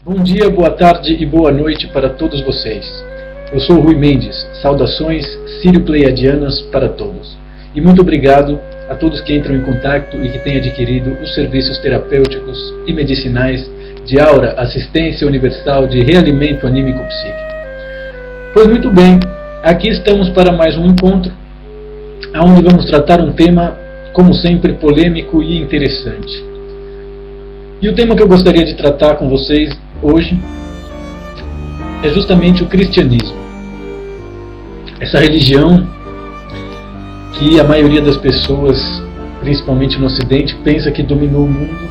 Bom dia, boa tarde e boa noite para todos vocês. Eu sou Rui Mendes, saudações sírio-pleiadianas para todos. E muito obrigado a todos que entram em contato e que têm adquirido os serviços terapêuticos e medicinais de Aura, Assistência Universal de Realimento Anímico Psíquico. Pois muito bem, aqui estamos para mais um encontro, onde vamos tratar um tema, como sempre, polêmico e interessante. E o tema que eu gostaria de tratar com vocês hoje é justamente o cristianismo. Essa religião que a maioria das pessoas, principalmente no Ocidente, pensa que dominou o mundo,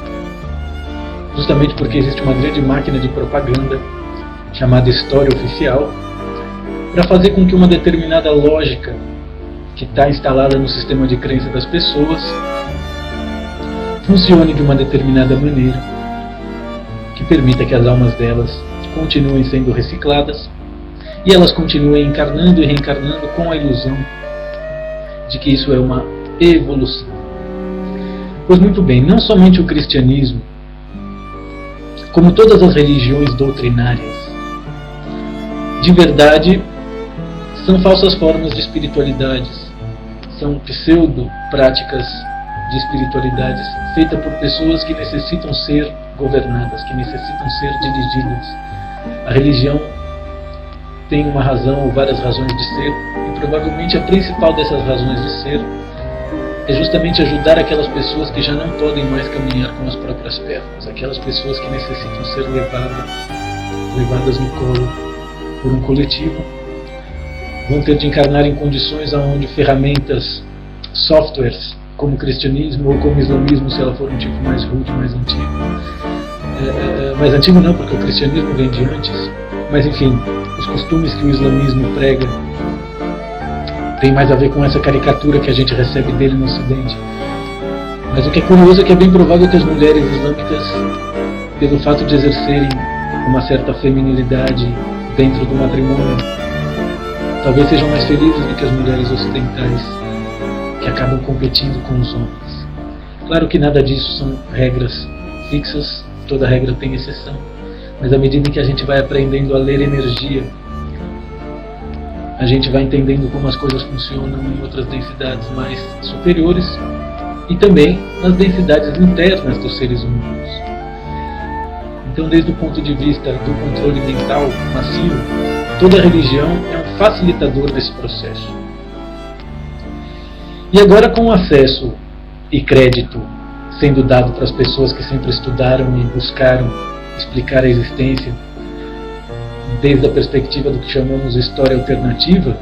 justamente porque existe uma grande máquina de propaganda chamada história oficial, para fazer com que uma determinada lógica que está instalada no sistema de crença das pessoas funcione de uma determinada maneira, que permita que as almas delas continuem sendo recicladas e elas continuem encarnando e reencarnando com a ilusão de que isso é uma evolução. Pois muito bem, não somente o cristianismo, como todas as religiões doutrinárias, de verdade, são falsas formas de espiritualidades, são pseudo-práticas de espiritualidades feitas por pessoas que necessitam ser governadas, que necessitam ser dirigidas. A religião tem uma razão ou várias razões de ser, e provavelmente a principal dessas razões de ser é justamente ajudar aquelas pessoas que já não podem mais caminhar com as próprias pernas, aquelas pessoas que necessitam ser levadas no colo por um coletivo, vão ter de encarnar em condições onde ferramentas, softwares, como o cristianismo ou como o islamismo, se ela for um tipo mais rude, mais antigo. Mais antigo não, porque o cristianismo vem de antes, mas enfim, os costumes que o islamismo prega tem mais a ver com essa caricatura que a gente recebe dele no Ocidente. Mas o que é curioso é que é bem provável que as mulheres islâmicas, pelo fato de exercerem uma certa feminilidade dentro do matrimônio, talvez sejam mais felizes do que as mulheres ocidentais, que acabam competindo com os homens. Claro que nada disso são regras fixas, toda regra tem exceção, mas à medida que a gente vai aprendendo a ler energia, a gente vai entendendo como as coisas funcionam em outras densidades mais superiores e também nas densidades internas dos seres humanos. Então, desde o ponto de vista do controle mental massivo, toda religião é um facilitador desse processo. E agora, com o acesso e crédito sendo dado para as pessoas que sempre estudaram e buscaram explicar a existência desde a perspectiva do que chamamos de história alternativa,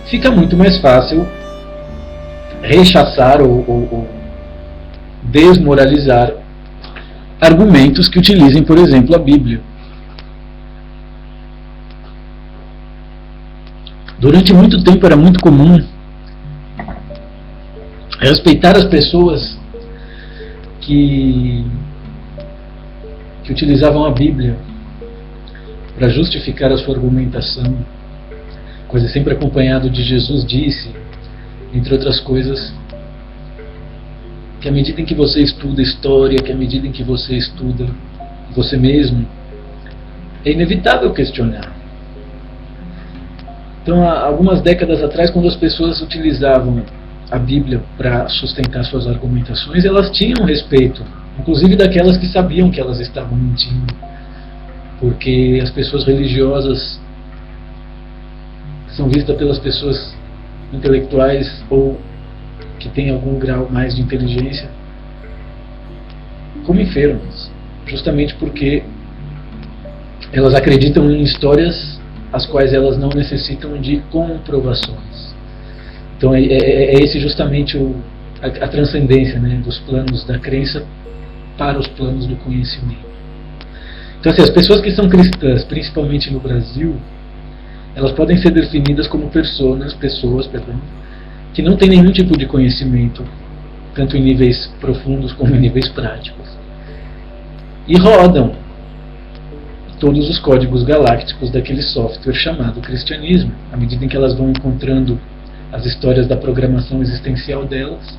fica muito mais fácil rechaçar ou desmoralizar argumentos que utilizem, por exemplo, a Bíblia. Durante muito tempo era muito comum respeitar as pessoas que utilizavam a Bíblia para justificar a sua argumentação, coisa sempre acompanhado de Jesus disse, entre outras coisas, que à medida em que você estuda história, que à medida em que você estuda você mesmo, é inevitável questionar. Então, há algumas décadas atrás, quando as pessoas utilizavam a Bíblia para sustentar suas argumentações, elas tinham respeito, inclusive daquelas que sabiam que elas estavam mentindo, porque as pessoas religiosas são vistas pelas pessoas intelectuais ou que têm algum grau mais de inteligência como enfermas, justamente porque elas acreditam em histórias as quais elas não necessitam de comprovações. Então é esse justamente a transcendência, né, dos planos da crença para os planos do conhecimento. Então, assim, as pessoas que são cristãs, principalmente no Brasil, elas podem ser definidas como pessoas, que não têm nenhum tipo de conhecimento, tanto em níveis profundos como em níveis práticos, e rodam todos os códigos galácticos daquele software chamado cristianismo, à medida em que elas vão encontrando as histórias da programação existencial delas,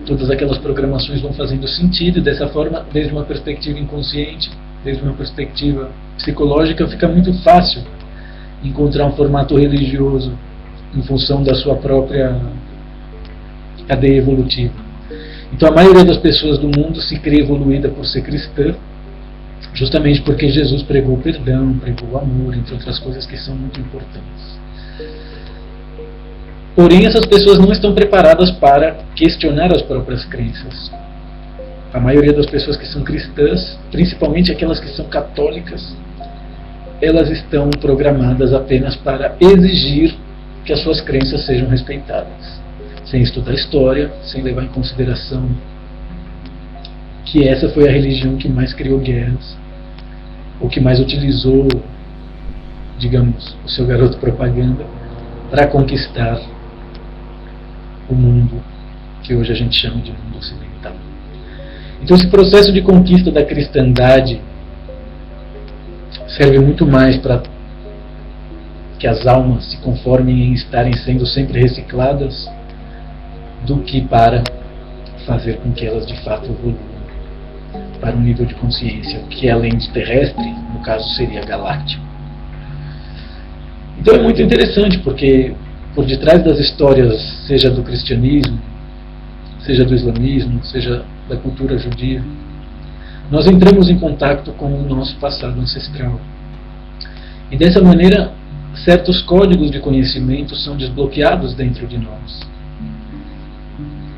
todas aquelas programações vão fazendo sentido, e dessa forma, desde uma perspectiva inconsciente, desde uma perspectiva psicológica, fica muito fácil encontrar um formato religioso em função da sua própria cadeia evolutiva. Então a maioria das pessoas do mundo se crê evoluída por ser cristã, justamente porque Jesus pregou o perdão, pregou o amor, entre outras coisas que são muito importantes. Porém, essas pessoas não estão preparadas para questionar as próprias crenças. A maioria das pessoas que são cristãs, principalmente aquelas que são católicas, elas estão programadas apenas para exigir que as suas crenças sejam respeitadas, sem estudar história, sem levar em consideração que essa foi a religião que mais criou guerras, ou que mais utilizou, digamos, o seu garoto propaganda para conquistar o mundo que hoje a gente chama de mundo ocidental. Então esse processo de conquista da cristandade serve muito mais para que as almas se conformem em estarem sendo sempre recicladas do que para fazer com que elas de fato evoluam para um nível de consciência que, além de terrestre, no caso seria galáctico. Então é muito interessante, porque por detrás das histórias, seja do cristianismo, seja do islamismo, seja da cultura judia, nós entramos em contato com o nosso passado ancestral. E dessa maneira, certos códigos de conhecimento são desbloqueados dentro de nós.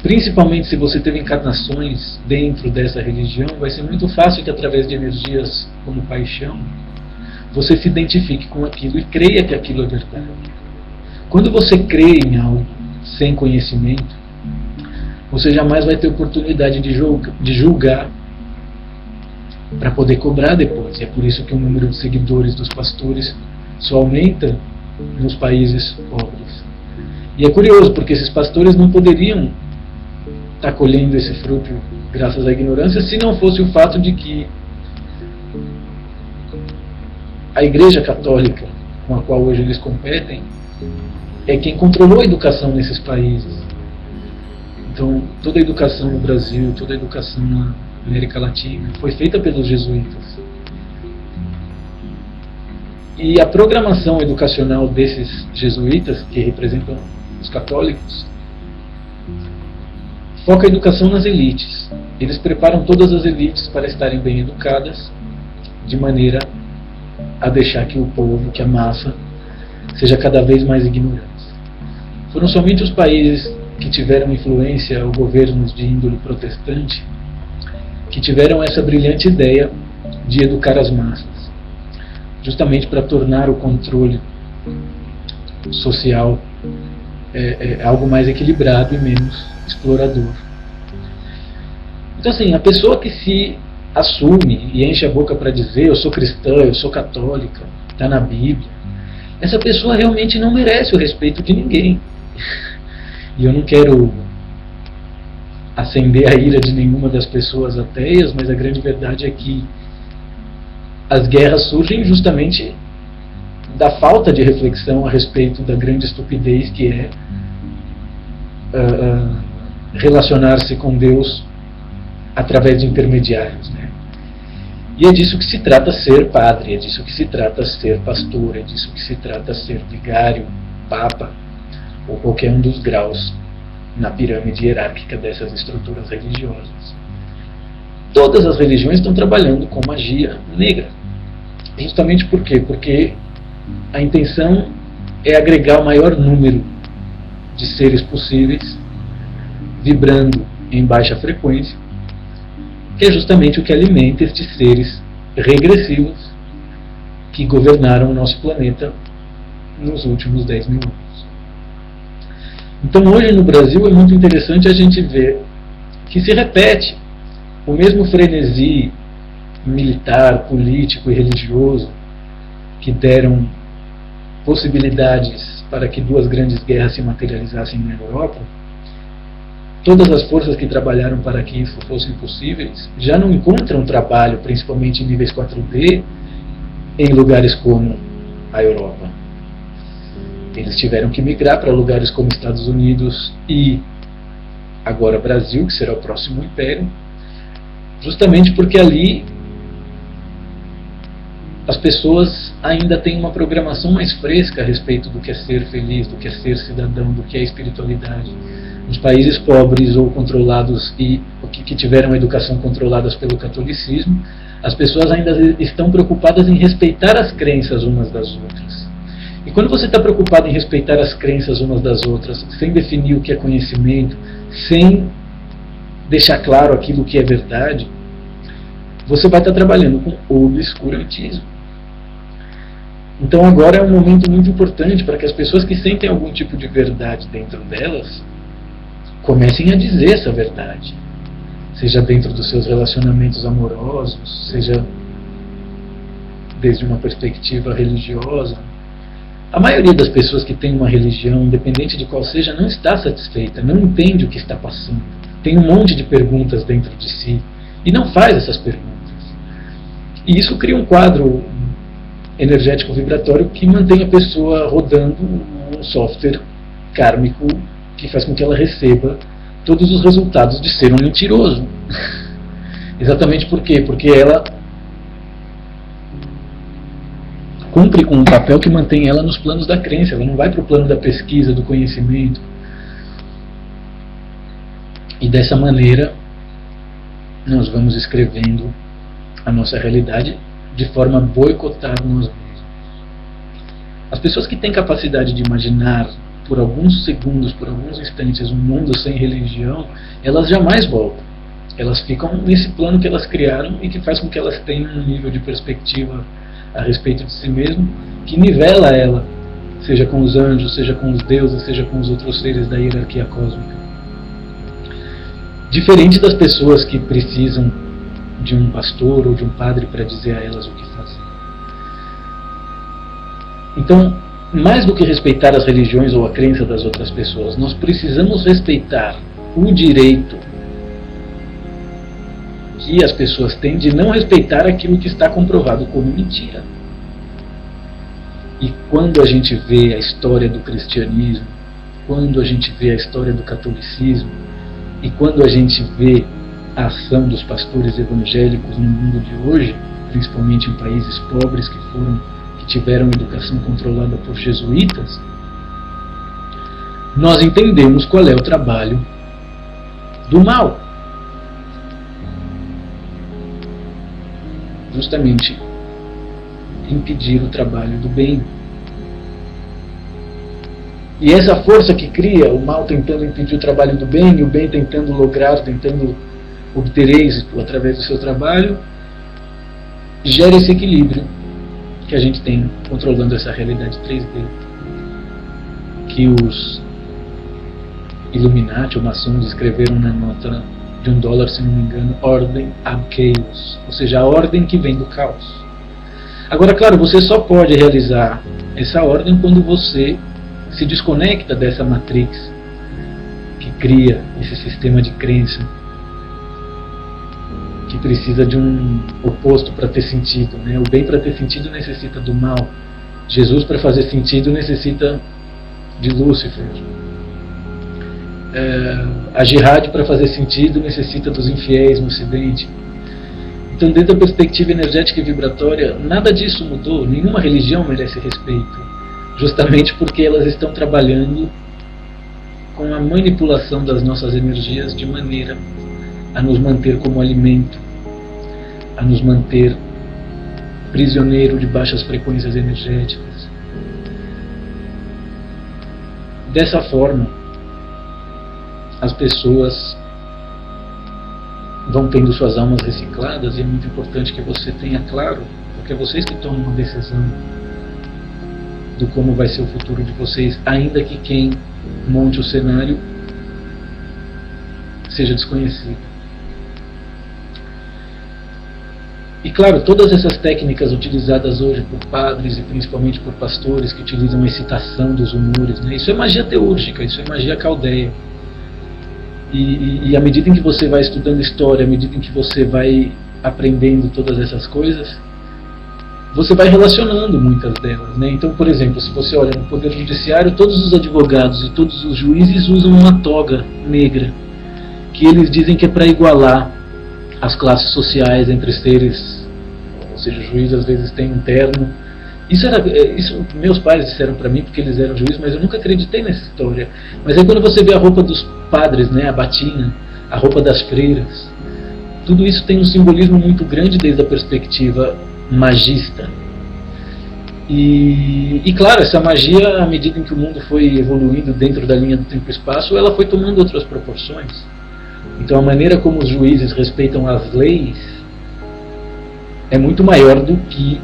Principalmente se você teve encarnações dentro dessa religião, vai ser muito fácil que através de energias como paixão, você se identifique com aquilo e creia que aquilo é verdade. Quando você crê em algo sem conhecimento, você jamais vai ter oportunidade de julgar para poder cobrar depois. E é por isso que o número de seguidores dos pastores só aumenta nos países pobres. E é curioso, porque esses pastores não poderiam estar colhendo esse fruto graças à ignorância, se não fosse o fato de que a Igreja Católica, com a qual hoje eles competem, é quem controlou a educação nesses países. Então, toda a educação no Brasil, toda a educação na América Latina foi feita pelos jesuítas. E a programação educacional desses jesuítas, que representam os católicos, foca a educação nas elites. Eles preparam todas as elites para estarem bem educadas, de maneira a deixar que o povo, que a massa, seja cada vez mais ignorante. Foram somente os países que tiveram influência ou governos de índole protestante que tiveram essa brilhante ideia de educar as massas, justamente para tornar o controle social algo mais equilibrado e menos explorador. Então assim, a pessoa que se assume e enche a boca para dizer eu sou cristã, eu sou católica, está na Bíblia, essa pessoa realmente não merece o respeito de ninguém. E eu não quero acender a ira de nenhuma das pessoas ateias, mas a grande verdade é que as guerras surgem justamente da falta de reflexão a respeito da grande estupidez que é relacionar-se com Deus através de intermediários, né? E é disso que se trata ser padre, é disso que se trata ser pastor, é disso que se trata ser vigário, papa, ou qualquer um dos graus na pirâmide hierárquica dessas estruturas religiosas. Todas as religiões estão trabalhando com magia negra. Justamente por quê? Porque a intenção é agregar o maior número de seres possíveis, vibrando em baixa frequência, que é justamente o que alimenta estes seres regressivos que governaram o nosso planeta nos últimos 10 mil anos. Então hoje no Brasil é muito interessante a gente ver que se repete o mesmo frenesi militar, político e religioso que deram possibilidades para que duas grandes guerras se materializassem na Europa. Todas as forças que trabalharam para que isso fosse possíveis já não encontram trabalho, principalmente em níveis 4D, em lugares como a Europa. Eles tiveram que migrar para lugares como Estados Unidos e agora Brasil, que será o próximo império, justamente porque ali as pessoas ainda têm uma programação mais fresca a respeito do que é ser feliz, do que é ser cidadão, do que é espiritualidade. Nos países pobres ou controlados e que tiveram a educação controladas pelo catolicismo, as pessoas ainda estão preocupadas em respeitar as crenças umas das outras. E quando você está preocupado em respeitar as crenças umas das outras, sem definir o que é conhecimento, sem deixar claro aquilo que é verdade, você vai estar trabalhando com obscurantismo. Então agora é um momento muito importante para que as pessoas que sentem algum tipo de verdade dentro delas comecem a dizer essa verdade. Seja dentro dos seus relacionamentos amorosos, seja desde uma perspectiva religiosa. A maioria das pessoas que tem uma religião, independente de qual seja, não está satisfeita, não entende o que está passando. Tem um monte de perguntas dentro de si e não faz essas perguntas. E isso cria um quadro energético vibratório que mantém a pessoa rodando um software kármico que faz com que ela receba todos os resultados de ser um mentiroso. Exatamente por quê? Porque ela cumpre com um papel que mantém ela nos planos da crença, ela não vai para o plano da pesquisa, do conhecimento. E dessa maneira nós vamos escrevendo a nossa realidade de forma a boicotar nós mesmos. As pessoas que têm capacidade de imaginar por alguns segundos, por alguns instantes, um mundo sem religião, elas jamais voltam. Elas ficam nesse plano que elas criaram e que faz com que elas tenham um nível de perspectiva a respeito de si mesmo, que nivela ela, seja com os anjos, seja com os deuses, seja com os outros seres da hierarquia cósmica. Diferente das pessoas que precisam de um pastor ou de um padre para dizer a elas o que fazer. Então, mais do que respeitar as religiões ou a crença das outras pessoas, nós precisamos respeitar o direito que as pessoas têm de não respeitar aquilo que está comprovado como mentira. E quando a gente vê a história do cristianismo, quando a gente vê a história do catolicismo, e quando a gente vê a ação dos pastores evangélicos no mundo de hoje, principalmente em países pobres que tiveram educação controlada por jesuítas, nós entendemos qual é o trabalho do mal. Justamente impedir o trabalho do bem. E essa força que cria o mal tentando impedir o trabalho do bem e o bem tentando lograr, tentando obter êxito através do seu trabalho, gera esse equilíbrio que a gente tem controlando essa realidade 3D, que os Illuminati ou maçons escreveram na nota de $1, se não me engano, Ordem ab Chaos, ou seja, a ordem que vem do caos. Agora, claro, você só pode realizar essa ordem quando você se desconecta dessa matrix que cria esse sistema de crença, que precisa de um oposto para ter sentido, né? O bem, para ter sentido, necessita do mal. Jesus, para fazer sentido, necessita de Lúcifer. A jihad, para fazer sentido, necessita dos infiéis no ocidente. Então, dentro da perspectiva energética e vibratória, nada disso mudou. Nenhuma religião merece respeito, justamente porque elas estão trabalhando com a manipulação das nossas energias de maneira a nos manter como alimento, a nos manter prisioneiro de baixas frequências energéticas. Dessa forma, as pessoas vão tendo suas almas recicladas, e é muito importante que você tenha claro, porque é vocês que tomam uma decisão do como vai ser o futuro de vocês, ainda que quem monte o cenário seja desconhecido. E claro, todas essas técnicas utilizadas hoje por padres e principalmente por pastores que utilizam a excitação dos humores, né? Isso é magia teúrgica, isso é magia caldeia. E à medida em que você vai estudando história, à medida em que você vai aprendendo todas essas coisas, você vai relacionando muitas delas, né? Então, por exemplo, se você olha no Poder Judiciário, todos os advogados e todos os juízes usam uma toga negra, que eles dizem que é para igualar as classes sociais entre seres seja, o juiz às vezes tem um terno. Isso meus pais disseram para mim porque eles eram juízes, mas eu nunca acreditei nessa história. Mas aí quando você vê a roupa dos padres, né, a batina, a roupa das freiras, tudo isso tem um simbolismo muito grande desde a perspectiva magista. E claro, essa magia, à medida em que o mundo foi evoluindo dentro da linha do tempo e espaço, ela foi tomando outras proporções. Então a maneira como os juízes respeitam as leis é muito maior do que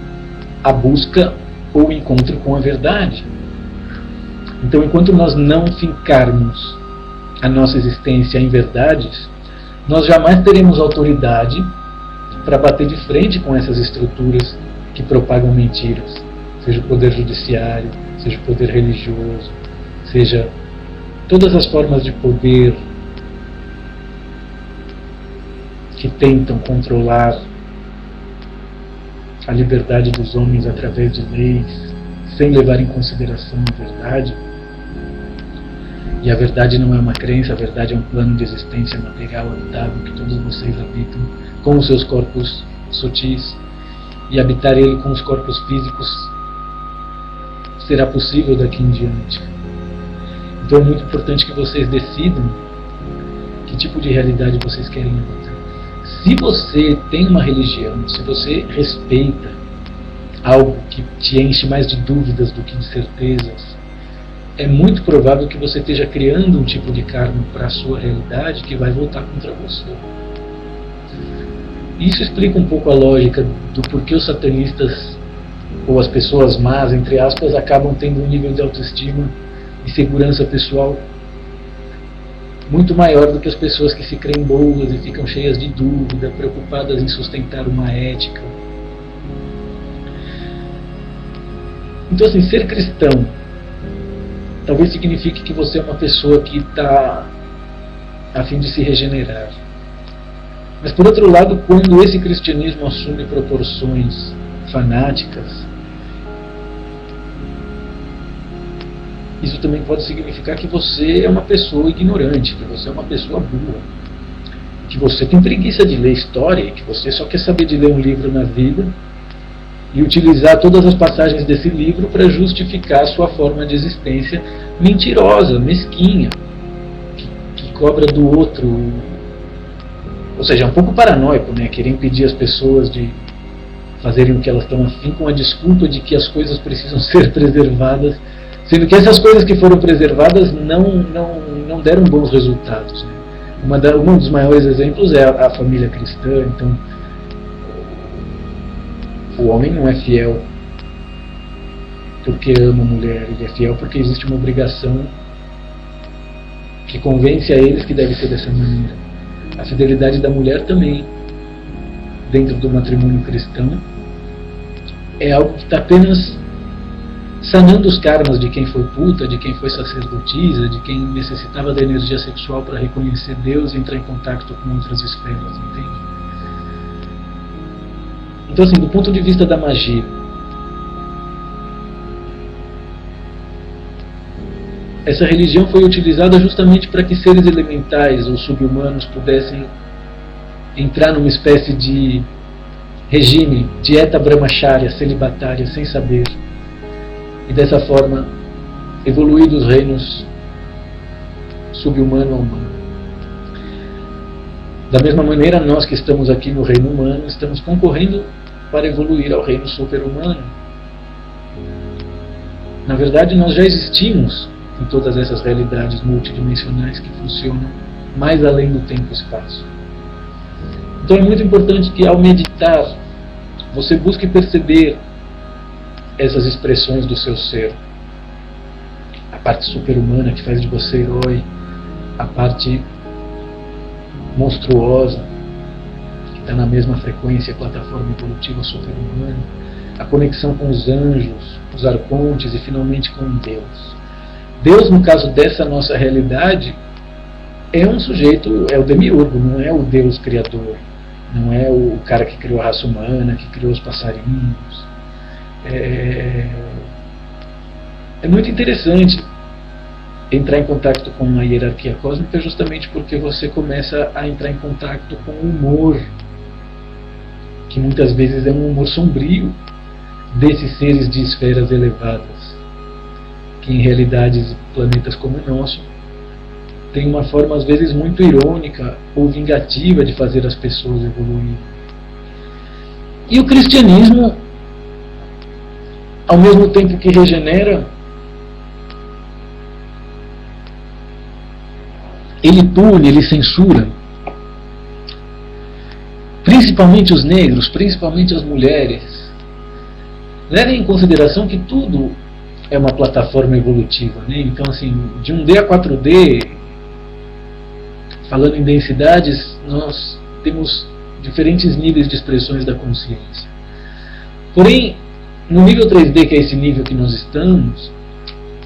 a busca ou o encontro com a verdade. Então, enquanto nós não fincarmos a nossa existência em verdades, nós jamais teremos autoridade para bater de frente com essas estruturas que propagam mentiras, seja o poder judiciário, seja o poder religioso, seja todas as formas de poder que tentam controlar a liberdade dos homens através de leis, sem levar em consideração a verdade. E a verdade não é uma crença, a verdade é um plano de existência material habitável que todos vocês habitam com os seus corpos sutis, e habitar ele com os corpos físicos será possível daqui em diante. Então é muito importante que vocês decidam que tipo de realidade vocês querem habitar. Se você tem uma religião, se você respeita algo que te enche mais de dúvidas do que de certezas, é muito provável que você esteja criando um tipo de karma para a sua realidade que vai voltar contra você. Isso explica um pouco a lógica do porquê os satanistas, ou as pessoas más, entre aspas, acabam tendo um nível de autoestima e segurança pessoal muito maior do que as pessoas que se creem boas e ficam cheias de dúvida, preocupadas em sustentar uma ética. Então, assim, ser cristão talvez signifique que você é uma pessoa que está a fim de se regenerar. Mas, por outro lado, quando esse cristianismo assume proporções fanáticas, isso também pode significar que você é uma pessoa ignorante, que você é uma pessoa burra, que você tem preguiça de ler história, que você só quer saber de ler um livro na vida e utilizar todas as passagens desse livro para justificar a sua forma de existência mentirosa, mesquinha, que cobra do outro. Ou seja, é um pouco paranoico, né? Querer impedir as pessoas de fazerem o que elas estão afim com a desculpa de que as coisas precisam ser preservadas, sendo que essas coisas que foram preservadas não deram bons resultados, né? Um dos maiores exemplos é a família cristã. Então, o homem não é fiel porque ama a mulher, ele é fiel porque existe uma obrigação que convence a eles que deve ser dessa maneira. A fidelidade da mulher também, dentro do matrimônio cristão, é algo que está apenas sanando os karmas de quem foi puta, de quem foi sacerdotisa, de quem necessitava da energia sexual para reconhecer Deus e entrar em contato com outras esferas, entende? Então, assim, do ponto de vista da magia, essa religião foi utilizada justamente para que seres elementais ou subhumanos pudessem entrar numa espécie de regime, dieta brahmacharya, celibatária, sem saber, e dessa forma evoluir dos reinos subhumano ao humano. Da mesma maneira, nós que estamos aqui no reino humano estamos concorrendo para evoluir ao reino super-humano. Na verdade, nós já existimos em todas essas realidades multidimensionais que funcionam mais além do tempo e espaço. Então é muito importante que, ao meditar, você busque perceber essas expressões do seu ser. A parte super-humana que faz de você herói, a parte monstruosa que está na mesma frequência, plataforma evolutiva super-humana, a conexão com os anjos, os arcontes e finalmente com Deus. Deus, no caso dessa nossa realidade, é um sujeito, é o demiurgo, não é o Deus criador, não é o cara que criou a raça humana, que criou os passarinhos. É muito interessante entrar em contato com a hierarquia cósmica, justamente porque você começa a entrar em contato com o humor que muitas vezes é um humor sombrio desses seres de esferas elevadas, que em realidades planetas como o nosso tem uma forma às vezes muito irônica ou vingativa de fazer as pessoas evoluírem. E o cristianismo, ao mesmo tempo que regenera, ele pune, ele censura, principalmente os negros, principalmente as mulheres. Levem em consideração que tudo é uma plataforma evolutiva, né? Então, assim, de 1D a 4D, falando em densidades, nós temos diferentes níveis de expressões da consciência. Porém, no nível 3D, que é esse nível que nós estamos,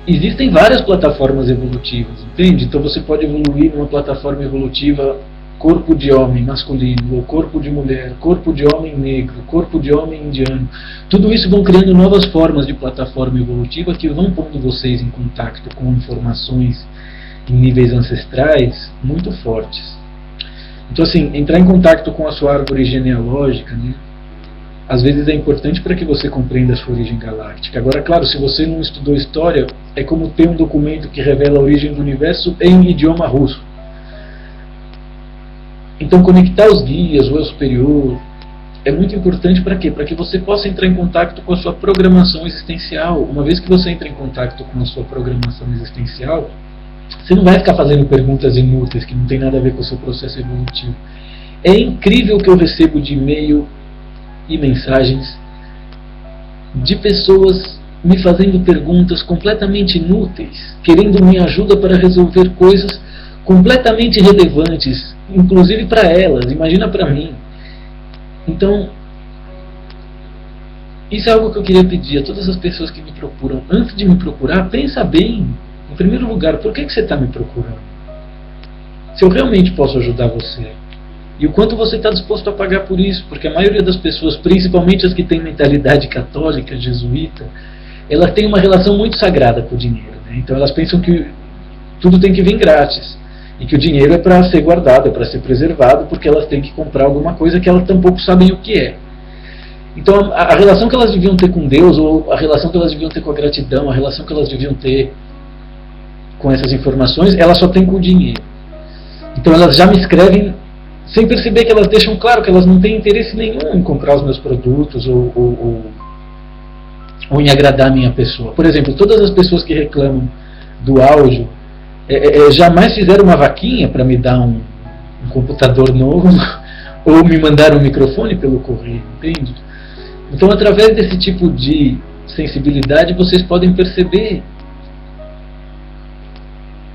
existem várias plataformas evolutivas, entende? Então você pode evoluir numa plataforma evolutiva corpo de homem masculino, ou corpo de mulher, corpo de homem negro, corpo de homem indiano. Tudo isso vão criando novas formas de plataforma evolutiva que vão pondo vocês em contato com informações em níveis ancestrais muito fortes. Então, assim, entrar em contato com a sua árvore genealógica, né, às vezes é importante para que você compreenda a sua origem galáctica. Agora, claro, se você não estudou história, é como ter um documento que revela a origem do universo em idioma russo. Então, conectar os guias, o eu superior, é muito importante para quê? Para que você possa entrar em contato com a sua programação existencial. Uma vez que você entra em contato com a sua programação existencial, você não vai ficar fazendo perguntas inúteis que não tem nada a ver com o seu processo evolutivo. É incrível o que eu recebo de e-mail e mensagens de pessoas me fazendo perguntas completamente inúteis, querendo minha ajuda para resolver coisas completamente relevantes, inclusive para elas, imagina para mim. Então, isso é algo que eu queria pedir a todas as pessoas que me procuram. Antes de me procurar, pensa bem, em primeiro lugar, por que você está me procurando? Se eu realmente posso ajudar você. E o quanto você está disposto a pagar por isso, porque a maioria das pessoas, principalmente as que têm mentalidade católica, jesuíta, elas têm uma relação muito sagrada com o dinheiro, né? Então elas pensam que tudo tem que vir grátis, e que o dinheiro é para ser guardado, é para ser preservado, porque elas têm que comprar alguma coisa que elas tampouco sabem o que é. Então a relação que elas deviam ter com Deus, ou a relação que elas deviam ter com a gratidão, a relação que elas deviam ter com essas informações, elas só têm com o dinheiro. Então elas já me escrevem sem perceber que elas deixam claro que elas não têm interesse nenhum em comprar os meus produtos ou em agradar a minha pessoa. Por exemplo, todas as pessoas que reclamam do áudio jamais fizeram uma vaquinha para me dar um computador novo ou me mandar um microfone pelo correio, entende? Então, através desse tipo de sensibilidade, vocês podem perceber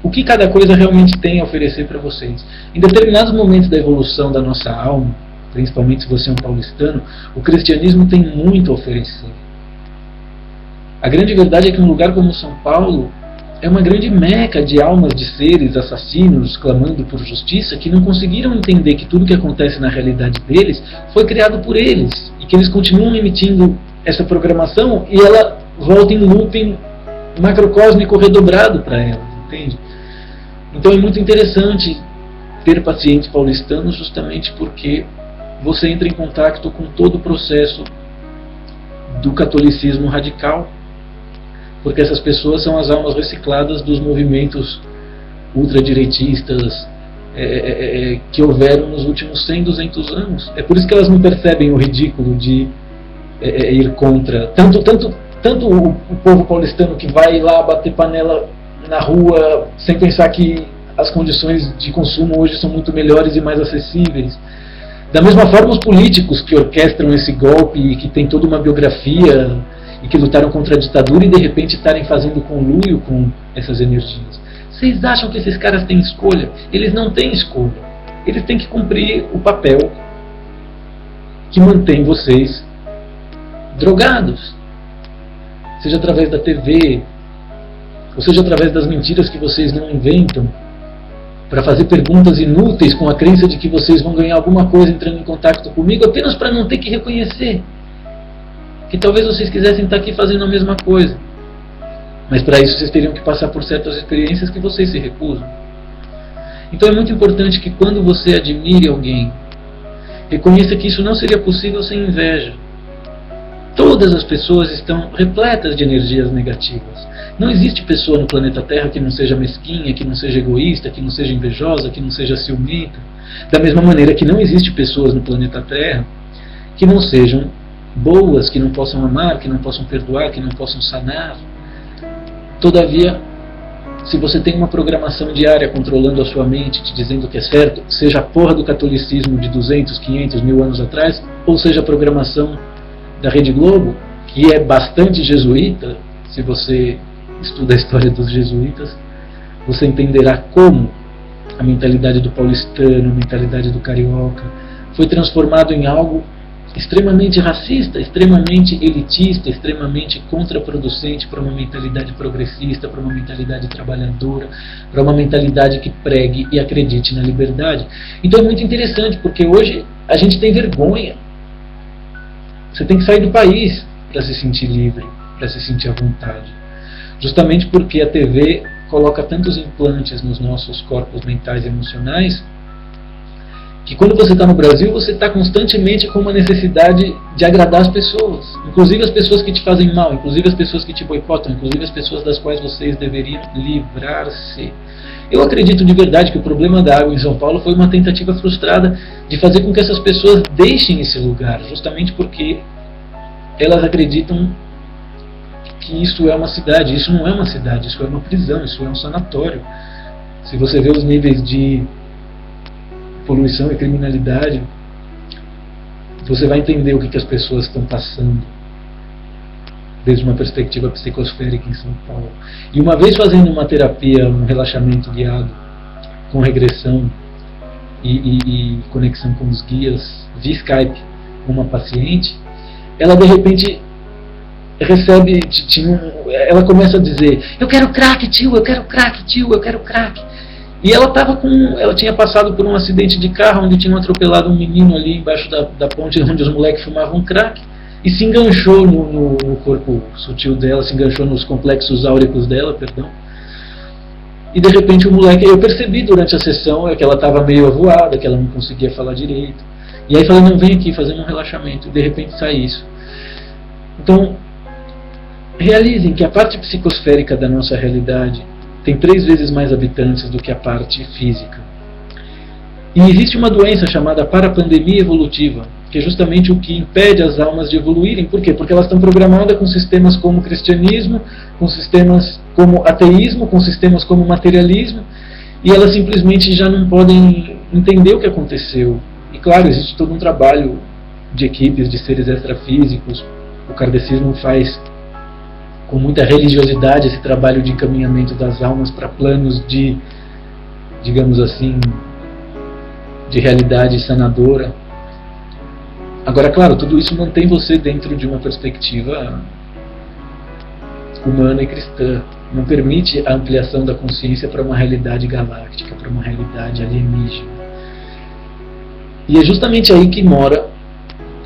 o que cada coisa realmente tem a oferecer para vocês. Em determinados momentos da evolução da nossa alma, principalmente se você é um paulistano, o cristianismo tem muito a oferecer. A grande verdade é que um lugar como São Paulo é uma grande meca de almas de seres assassinos clamando por justiça que não conseguiram entender que tudo que acontece na realidade deles foi criado por eles e que eles continuam emitindo essa programação e ela volta em looping macrocósmico redobrado para elas, entende? Então é muito interessante ter pacientes paulistanos justamente porque você entra em contato com todo o processo do catolicismo radical, porque essas pessoas são as almas recicladas dos movimentos ultradireitistas que houveram nos últimos 100, 200 anos. É por isso que elas não percebem o ridículo de ir contra tanto o povo paulistano que vai lá bater panela na rua sem pensar que as condições de consumo hoje são muito melhores e mais acessíveis. Da mesma forma, os políticos que orquestram esse golpe e que têm toda uma biografia e que lutaram contra a ditadura e de repente estarem fazendo conluio com essas energias. Vocês acham que esses caras têm escolha? Eles não têm escolha. Eles têm que cumprir o papel que mantém vocês drogados. Seja através da TV, ou seja através das mentiras que vocês não inventam, para fazer perguntas inúteis com a crença de que vocês vão ganhar alguma coisa entrando em contato comigo, apenas para não ter que reconhecer que talvez vocês quisessem estar aqui fazendo a mesma coisa. Mas para isso vocês teriam que passar por certas experiências que vocês se recusam. Então é muito importante que quando você admire alguém Reconheça que isso não seria possível sem inveja. Todas as pessoas estão repletas de energias negativas. Não existe pessoa no planeta Terra que não seja mesquinha, que não seja egoísta, que não seja invejosa, que não seja ciumenta. Da mesma maneira que não existe pessoas no planeta Terra que não sejam boas, que não possam amar, que não possam perdoar, que não possam sanar. Todavia, se você tem uma programação diária controlando a sua mente, te dizendo que é certo, seja a porra do catolicismo de 200, 500, 1000 anos atrás, ou seja a programação da Rede Globo, que é bastante jesuíta, se você estuda a história dos jesuítas, você entenderá como a mentalidade do paulistano, a mentalidade do carioca, foi transformado em algo extremamente racista, extremamente elitista, extremamente contraproducente para uma mentalidade progressista, para uma mentalidade trabalhadora, para uma mentalidade que pregue e acredite na liberdade. Então é muito interessante, porque hoje a gente tem vergonha. Você tem que sair do país para se sentir livre, para se sentir à vontade. Justamente porque a TV coloca tantos implantes nos nossos corpos mentais e emocionais, que quando você está no Brasil, você está constantemente com uma necessidade de agradar as pessoas. Inclusive as pessoas que te fazem mal, inclusive as pessoas que te boicotam, inclusive as pessoas das quais vocês deveriam livrar-se. Eu acredito de verdade que o problema da água em São Paulo foi uma tentativa frustrada de fazer com que essas pessoas deixem esse lugar, justamente porque elas acreditam que isso é uma cidade. Isso não é uma cidade, isso é uma prisão, isso é um sanatório. Se você vê os níveis de poluição e criminalidade, você vai entender o que as pessoas estão passando desde uma perspectiva psicosférica em São Paulo. E uma vez fazendo uma terapia, um relaxamento guiado com regressão e conexão com os guias via Skype com uma paciente, ela de repente recebe, ela começa a dizer: eu quero crack, tio, eu quero crack, tio, eu quero crack. E ela tinha passado por um acidente de carro onde tinham atropelado um menino ali embaixo da ponte onde os moleques fumavam crack, e se enganchou no corpo sutil dela, se enganchou nos complexos áuricos dela, perdão. E de repente o moleque, eu percebi durante a sessão que ela estava meio avoada, que ela não conseguia falar direito. E aí falei: não, vem aqui fazer um relaxamento. E de repente sai isso. Então, realizem que a parte psicosférica da nossa realidade tem 3 vezes mais habitantes do que a parte física. E existe uma doença chamada parapandemia evolutiva, que é justamente o que impede as almas de evoluírem. Por quê? Porque elas estão programadas com sistemas como cristianismo, com sistemas como ateísmo, com sistemas como materialismo, e elas simplesmente já não podem entender o que aconteceu. E claro, existe todo um trabalho de equipes de seres extrafísicos. O kardecismo faz com muita religiosidade esse trabalho de encaminhamento das almas para planos de, digamos assim, de realidade sanadora. Agora, claro, tudo isso mantém você dentro de uma perspectiva humana e cristã. Não permite a ampliação da consciência para uma realidade galáctica, para uma realidade alienígena. E é justamente aí que mora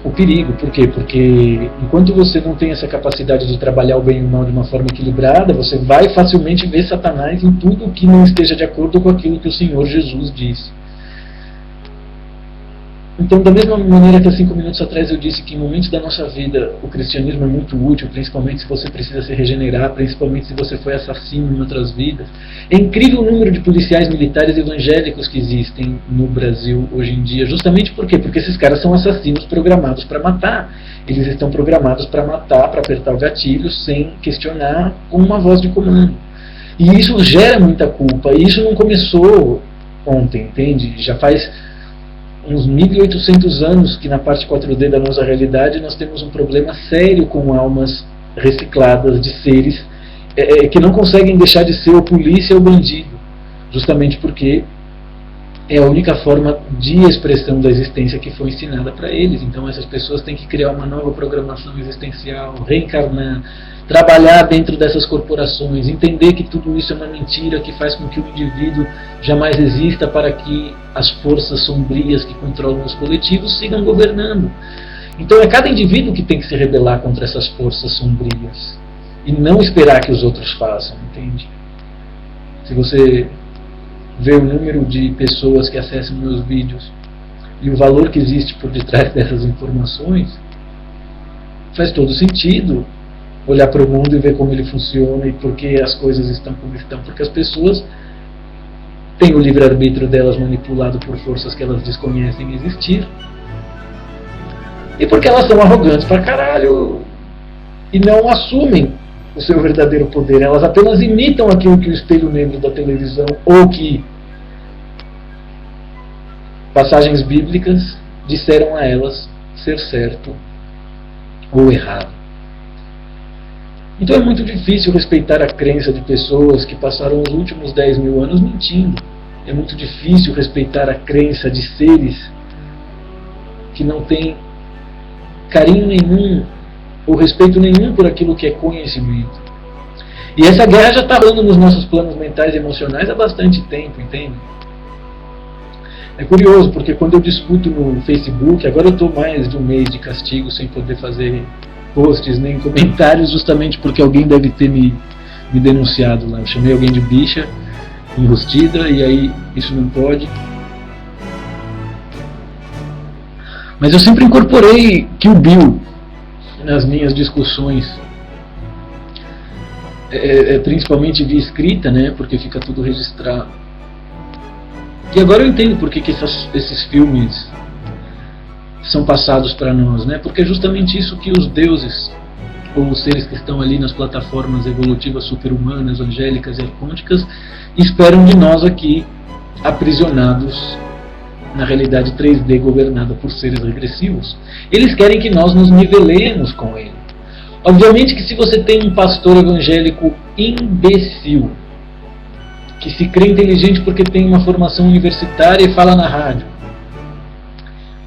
o perigo. Por quê? Porque enquanto você não tem essa capacidade de trabalhar o bem e o mal de uma forma equilibrada, você vai facilmente ver Satanás em tudo que não esteja de acordo com aquilo que o Senhor Jesus disse. Então, da mesma maneira que há 5 minutos atrás eu disse que em momentos da nossa vida o cristianismo é muito útil, principalmente se você precisa se regenerar, principalmente se você foi assassino em outras vidas. É incrível o número de policiais militares evangélicos que existem no Brasil hoje em dia. Justamente por quê? Porque esses caras são assassinos programados para matar. Eles estão programados para matar, para apertar o gatilho sem questionar, com uma voz de comando. E isso gera muita culpa. E isso não começou ontem, entende? Já faz uns 1800 anos que na parte 4D da nossa realidade nós temos um problema sério com almas recicladas de seres que não conseguem deixar de ser o polícia ou o bandido, justamente porque é a única forma de expressão da existência que foi ensinada para eles. Então essas pessoas têm que criar uma nova programação existencial, reencarnar, trabalhar dentro dessas corporações, entender que tudo isso é uma mentira que faz com que o indivíduo jamais exista, para que as forças sombrias que controlam os coletivos sigam governando. Então é cada indivíduo que tem que se rebelar contra essas forças sombrias e não esperar que os outros façam, entende? Se você vê o número de pessoas que acessam meus vídeos e o valor que existe por detrás dessas informações, faz todo sentido olhar para o mundo e ver como ele funciona e por que as coisas estão como estão. Porque as pessoas têm o livre-arbítrio delas manipulado por forças que elas desconhecem existir. E porque elas são arrogantes pra caralho e não assumem o seu verdadeiro poder. Elas apenas imitam aquilo que o espelho negro da televisão ou que passagens bíblicas disseram a elas ser certo ou errado. Então é muito difícil respeitar a crença de pessoas que passaram os últimos 10 mil anos mentindo. É muito difícil respeitar a crença de seres que não têm carinho nenhum ou respeito nenhum por aquilo que é conhecimento. E essa guerra já está rolando nos nossos planos mentais e emocionais há bastante tempo, entende? É curioso, porque quando eu discuto no Facebook, agora eu estou mais de um mês de castigo sem poder fazer posts nem comentários, justamente porque alguém deve ter me denunciado lá. Eu chamei alguém de bicha enrustida e aí isso não pode. Mas eu sempre incorporei Kill Bill nas minhas discussões, principalmente via escrita, né, porque fica tudo registrado. E agora eu entendo por que esses filmes são passados para nós, né? Porque é justamente isso que os deuses ou os seres que estão ali nas plataformas evolutivas super-humanas, angélicas e arcônticas esperam de nós aqui, aprisionados na realidade 3D governada por seres regressivos. Eles querem que nós nos nivelemos com ele. Obviamente que se você tem um pastor evangélico imbecil, que se crê inteligente porque tem uma formação universitária e fala na rádio,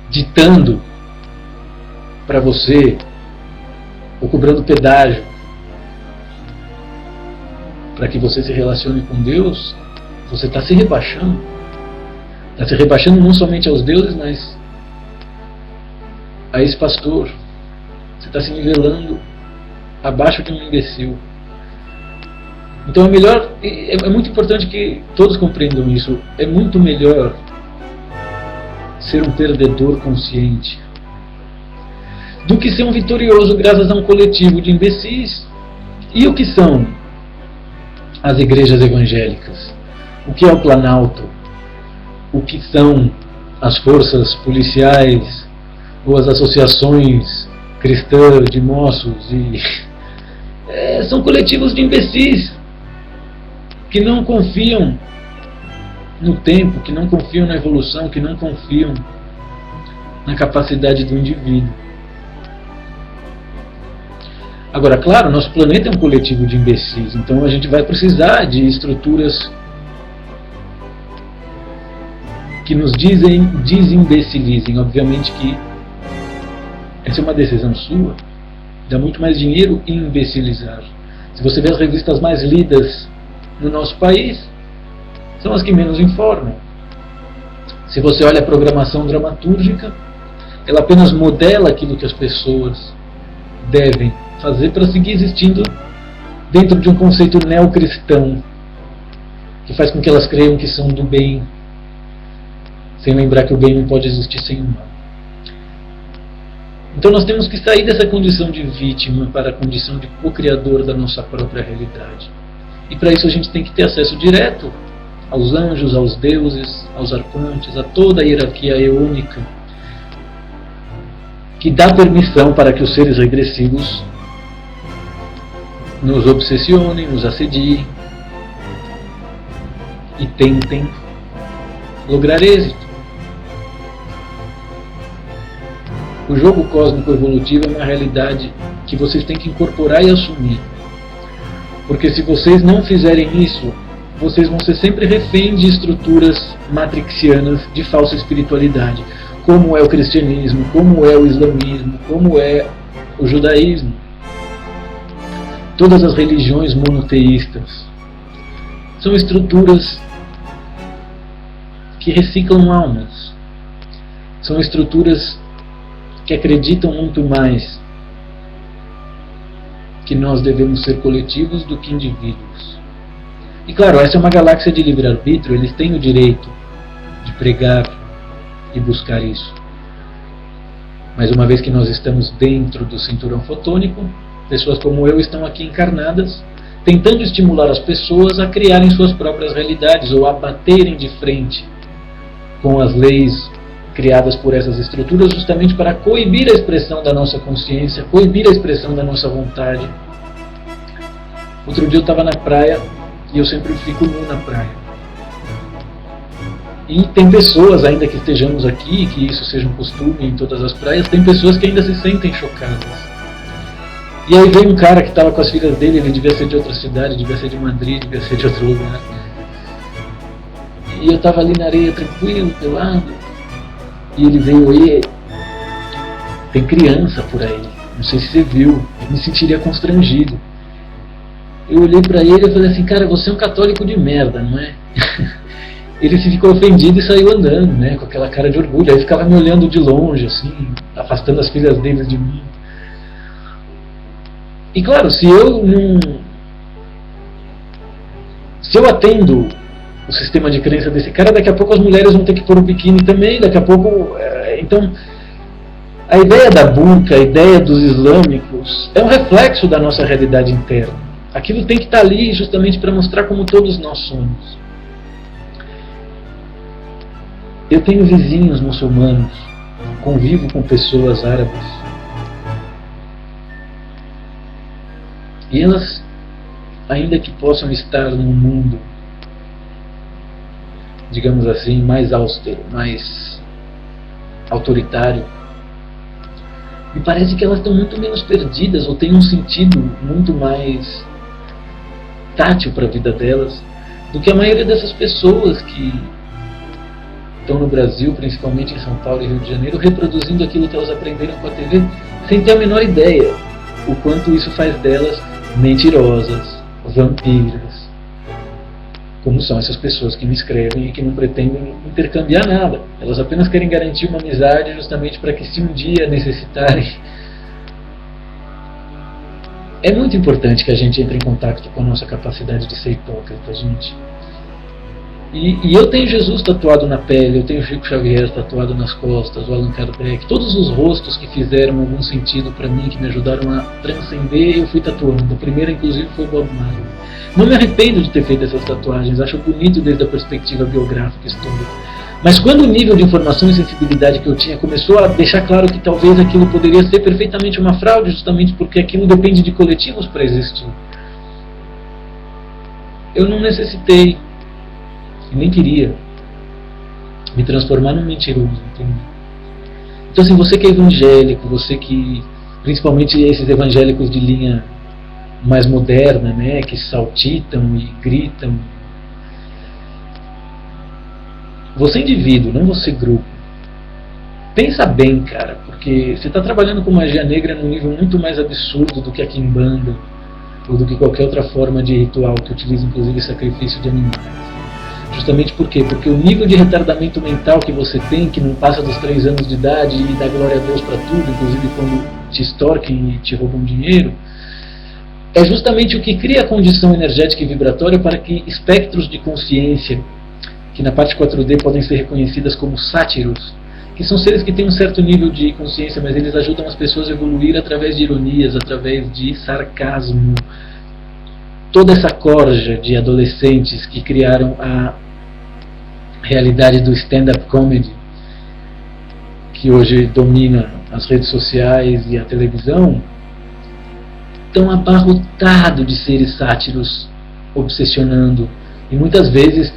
ditando para você, ou cobrando pedágio, para que você se relacione com Deus, você está se rebaixando. Está se rebaixando não somente aos deuses, mas a esse pastor. Você está se nivelando abaixo de um imbecil. Então é muito importante que todos compreendam isso. É muito melhor ser um perdedor consciente do que ser um vitorioso graças a um coletivo de imbecis. E o que são as igrejas evangélicas? O que é o Planalto? O que são as forças policiais ou as associações cristãs de moços? São coletivos de imbecis que não confiam no tempo, que não confiam na evolução, que não confiam na capacidade do indivíduo. Agora, claro, nosso planeta é um coletivo de imbecis, então a gente vai precisar de estruturas que nos desimbecilizem. Obviamente que essa é uma decisão sua. Dá muito mais dinheiro imbecilizar. Se você vê as revistas mais lidas no nosso país, são as que menos informam. Se você olha a programação dramatúrgica, ela apenas modela aquilo que as pessoas devem fazer para seguir existindo dentro de um conceito neocristão que faz com que elas creiam que são do bem, sem lembrar que o bem não pode existir sem o mal. Então nós temos que sair dessa condição de vítima para a condição de co-criador da nossa própria realidade. E para isso a gente tem que ter acesso direto aos anjos, aos deuses, aos arcontes, a toda a hierarquia eônica que dá permissão para que os seres regressivos nos obsessionem, nos assediem e tentem lograr êxito. O jogo cósmico evolutivo é uma realidade que vocês têm que incorporar e assumir. Porque se vocês não fizerem isso, vocês vão ser sempre refém de estruturas matrixianas de falsa espiritualidade, como é o cristianismo, como é o islamismo, como é o judaísmo. Todas as religiões monoteístas são estruturas que reciclam almas. São estruturas que acreditam muito mais que nós devemos ser coletivos do que indivíduos. E claro, essa é uma galáxia de livre-arbítrio, eles têm o direito de pregar e buscar isso. Mas uma vez que nós estamos dentro do cinturão fotônico, pessoas como eu estão aqui encarnadas, tentando estimular as pessoas a criarem suas próprias realidades ou a baterem de frente com as leis criadas por essas estruturas, justamente para coibir a expressão da nossa consciência, coibir a expressão da nossa vontade. Outro dia eu estava na praia e eu sempre fico nu na praia. E tem pessoas, ainda que estejamos aqui, que isso seja um costume em todas as praias, tem pessoas que ainda se sentem chocadas. E aí veio um cara que estava com as filhas dele, ele devia ser de outra cidade, devia ser de Madrid, devia ser de outro lugar. E eu estava ali na areia, tranquilo, pelado. E ele veio e tem criança por aí, não sei se você viu, eu me sentiria constrangido. Eu olhei para ele e falei assim, cara, você é um católico de merda, não é? Ele se ficou ofendido e saiu andando, né, com aquela cara de orgulho. Aí ficava me olhando de longe, assim, afastando as filhas dele de mim. E claro, se eu atendo o sistema de crença desse cara, daqui a pouco as mulheres vão ter que pôr o biquíni também, daqui a pouco... Então, a ideia da burca, a ideia dos islâmicos, é um reflexo da nossa realidade interna. Aquilo tem que estar ali justamente para mostrar como todos nós somos. Eu tenho vizinhos muçulmanos, convivo com pessoas árabes. E elas, ainda que possam estar num mundo, digamos assim, mais austero, mais autoritário, me parece que elas estão muito menos perdidas, ou têm um sentido muito mais tátil para a vida delas, do que a maioria dessas pessoas que estão no Brasil, principalmente em São Paulo e Rio de Janeiro, reproduzindo aquilo que elas aprenderam com a TV, sem ter a menor ideia o quanto isso faz delas mentirosas, vampiras, como são essas pessoas que me escrevem e que não pretendem intercambiar nada. Elas apenas querem garantir uma amizade justamente para que, se um dia necessitarem... É muito importante que a gente entre em contato com a nossa capacidade de ser hipócrita, gente. E eu tenho Jesus tatuado na pele, eu tenho Chico Xavier tatuado nas costas, o Allan Kardec, todos os rostos que fizeram algum sentido para mim, que me ajudaram a transcender, eu fui tatuando. A primeira, inclusive, foi Bob Marley. Não me arrependo de ter feito essas tatuagens, acho bonito desde a perspectiva biográfica, histórica. Mas quando o nível de informação e sensibilidade que eu tinha começou a deixar claro que talvez aquilo poderia ser perfeitamente uma fraude, justamente porque aquilo depende de coletivos para existir, eu não necessitei, e nem queria, me transformar num mentiroso, entende? Então, assim, você que é evangélico, você que, principalmente esses evangélicos de linha mais moderna, né, que saltitam e gritam, você indivíduo, não você grupo, pensa bem, cara, porque você está trabalhando com magia negra num nível muito mais absurdo do que a quimbanda, ou do que qualquer outra forma de ritual que utiliza inclusive sacrifício de animais. Justamente por quê? Porque o nível de retardamento mental que você tem, que não passa dos 3 anos de idade e dá glória a Deus para tudo, inclusive quando te extorquem e te roubam dinheiro, é justamente o que cria a condição energética e vibratória para que espectros de consciência, que na parte 4D podem ser reconhecidas como sátiros, que são seres que têm um certo nível de consciência, mas eles ajudam as pessoas a evoluir através de ironias, através de sarcasmo. Toda essa corja de adolescentes que criaram a realidade do stand-up comedy, que hoje domina as redes sociais e a televisão, estão abarrotados de seres sátiros obsessionando. E muitas vezes,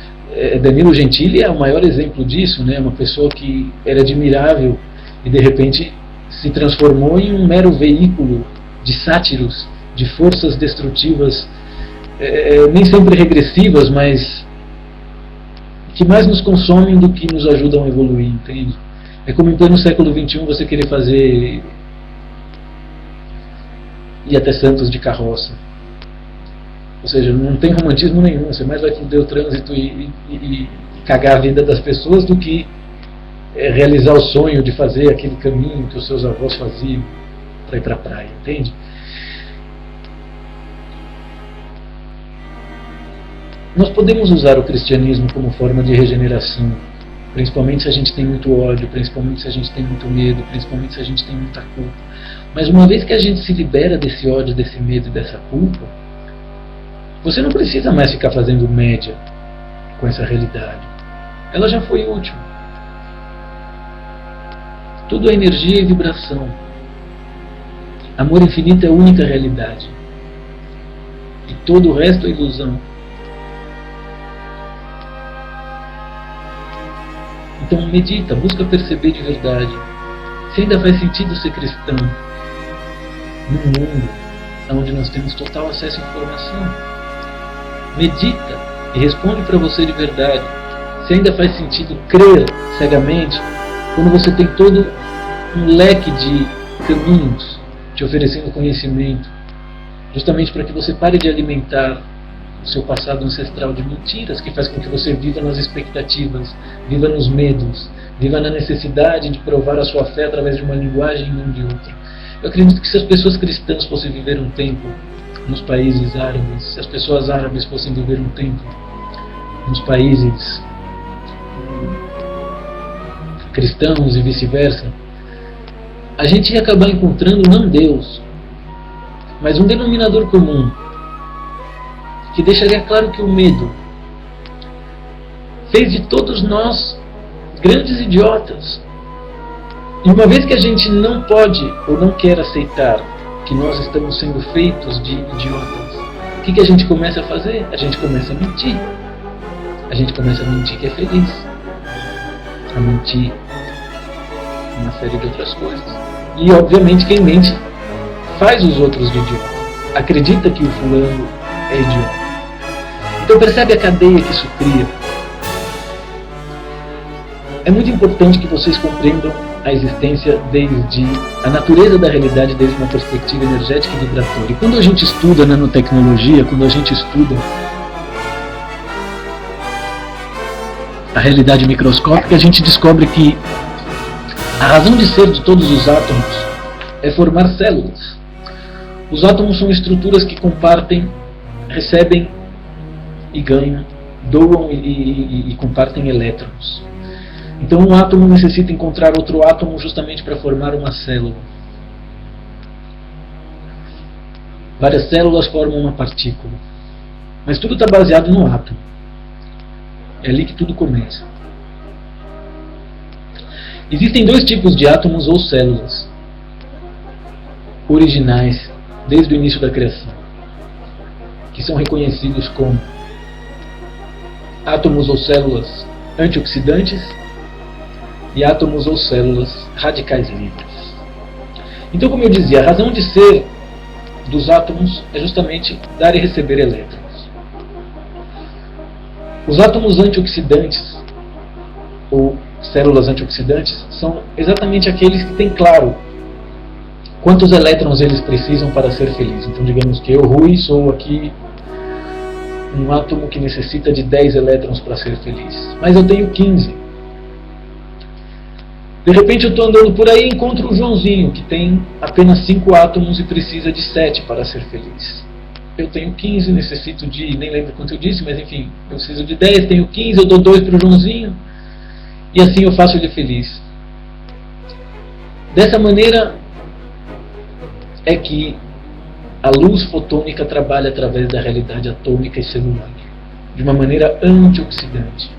Danilo Gentili é o maior exemplo disso, né? Uma pessoa que era admirável e de repente se transformou em um mero veículo de sátiros, de forças destrutivas, nem sempre regressivas, mas que mais nos consomem do que nos ajudam a evoluir, entende? É como em pleno século XXI você querer fazer ir até Santos de carroça. Ou seja, não tem romantismo nenhum, você mais vai foder o trânsito e cagar a vida das pessoas do que realizar o sonho de fazer aquele caminho que os seus avós faziam para ir para a praia, entende? Nós podemos usar o cristianismo como forma de regeneração, principalmente se a gente tem muito ódio, principalmente se a gente tem muito medo, principalmente se a gente tem muita culpa. Mas uma vez que a gente se libera desse ódio, desse medo e dessa culpa, você não precisa mais ficar fazendo média com essa realidade. Ela já foi útil. Tudo é energia e vibração. Amor infinito é a única realidade. E todo o resto é ilusão. Então medita, busca perceber de verdade se ainda faz sentido ser cristão num mundo onde nós temos total acesso à informação. Medita e responde para você de verdade se ainda faz sentido crer cegamente quando você tem todo um leque de caminhos te oferecendo conhecimento, justamente para que você pare de alimentar o seu passado ancestral de mentiras, que faz com que você viva nas expectativas, viva nos medos, viva na necessidade de provar a sua fé através de uma linguagem e não de outra. Eu acredito que se as pessoas cristãs fossem viver um tempo nos países árabes, se as pessoas árabes fossem viver um tempo nos países cristãos e vice-versa, a gente ia acabar encontrando não Deus, mas um denominador comum, que deixaria claro que o medo fez de todos nós grandes idiotas. E uma vez que a gente não pode ou não quer aceitar que nós estamos sendo feitos de idiotas, o que a gente começa a fazer? A gente começa a mentir. A gente começa a mentir que é feliz, a mentir uma série de outras coisas. E obviamente quem mente faz os outros de idiota, acredita que o fulano é idiota. Então percebe a cadeia que isso cria. É muito importante que vocês compreendam a existência desde a natureza da realidade desde uma perspectiva energética e vibratória. E quando a gente estuda nanotecnologia, quando a gente estuda a realidade microscópica, a gente descobre que a razão de ser de todos os átomos é formar células. Os átomos são estruturas que compartem, recebem e ganham, doam e compartem elétrons. Então um átomo necessita encontrar outro átomo justamente para formar uma célula. Várias células formam uma partícula. Mas tudo está baseado no átomo. É ali que tudo começa. Existem dois tipos de átomos ou células originais desde o início da criação, que são reconhecidos como átomos ou células antioxidantes e átomos ou células radicais livres. Então, como eu dizia, a razão de ser dos átomos é justamente dar e receber elétrons. Os átomos antioxidantes ou células antioxidantes são exatamente aqueles que têm claro quantos elétrons eles precisam para ser feliz. Então digamos que eu, Rui, sou aqui um átomo que necessita de 10 elétrons para ser feliz, mas eu tenho 15. De repente eu estou andando por aí e encontro o Joãozinho, que tem apenas 5 átomos e precisa de 7 para ser feliz. Eu tenho 15, necessito de, nem lembro quanto eu disse, mas enfim, eu preciso de 10, tenho 15, eu dou 2 para o Joãozinho, e assim eu faço ele feliz. Dessa maneira é que a luz fotônica trabalha através da realidade atômica e celular, de uma maneira antioxidante.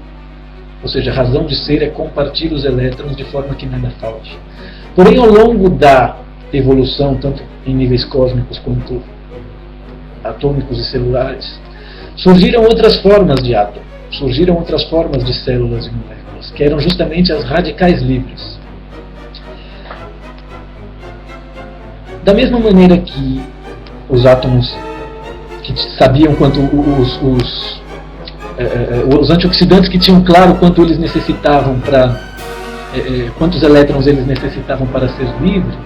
Ou seja, a razão de ser é compartilhar os elétrons de forma que nada falte. Porém, ao longo da evolução, tanto em níveis cósmicos quanto atômicos e celulares, surgiram outras formas de átomo, surgiram outras formas de células e moléculas, que eram justamente as radicais livres. Da mesma maneira que os átomos que sabiam quanto os antioxidantes que tinham claro quanto eles necessitavam para quantos elétrons eles necessitavam para ser livre,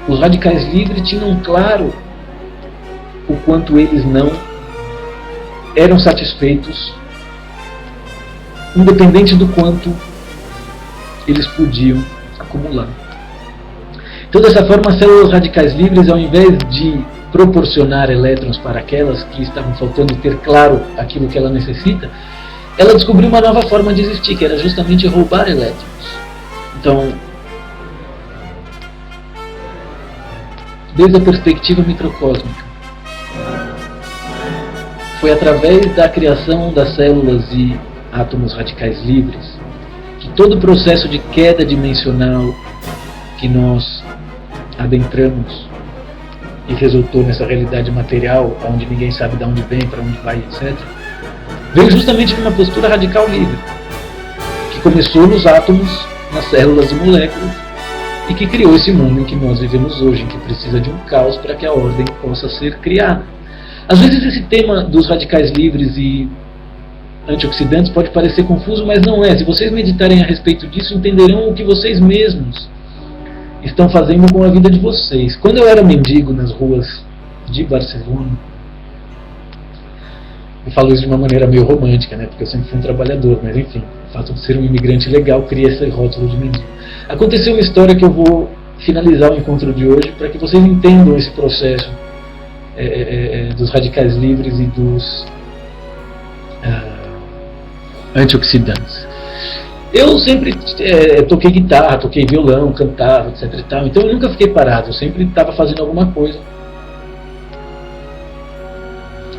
os radicais livres tinham claro o quanto eles não eram satisfeitos, independente do quanto eles podiam acumular. Então, dessa forma, as células radicais livres, ao invés de proporcionar elétrons para aquelas que estavam faltando ter claro aquilo que ela necessita, ela descobriu uma nova forma de existir, que era justamente roubar elétrons. Então, desde a perspectiva microcósmica, foi através da criação das células e átomos radicais livres que todo o processo de queda dimensional que nós adentramos e resultou nessa realidade material, onde ninguém sabe de onde vem, para onde vai, etc., veio justamente de uma postura radical livre, que começou nos átomos, nas células e moléculas, e que criou esse mundo em que nós vivemos hoje, em que precisa de um caos para que a ordem possa ser criada. Às vezes esse tema dos radicais livres e antioxidantes pode parecer confuso, mas não é. Se vocês meditarem a respeito disso, entenderão o que vocês mesmos estão fazendo com a vida de vocês. Quando eu era mendigo nas ruas de Barcelona, eu falo isso de uma maneira meio romântica, né? Porque eu sempre fui um trabalhador, mas enfim, o fato de ser um imigrante legal cria esse rótulo de mendigo. Aconteceu uma história que eu vou finalizar o encontro de hoje para que vocês entendam esse processo dos radicais livres e dos antioxidantes. Eu sempre toquei guitarra, toquei violão, cantava, etc e tal, então eu nunca fiquei parado, eu sempre estava fazendo alguma coisa.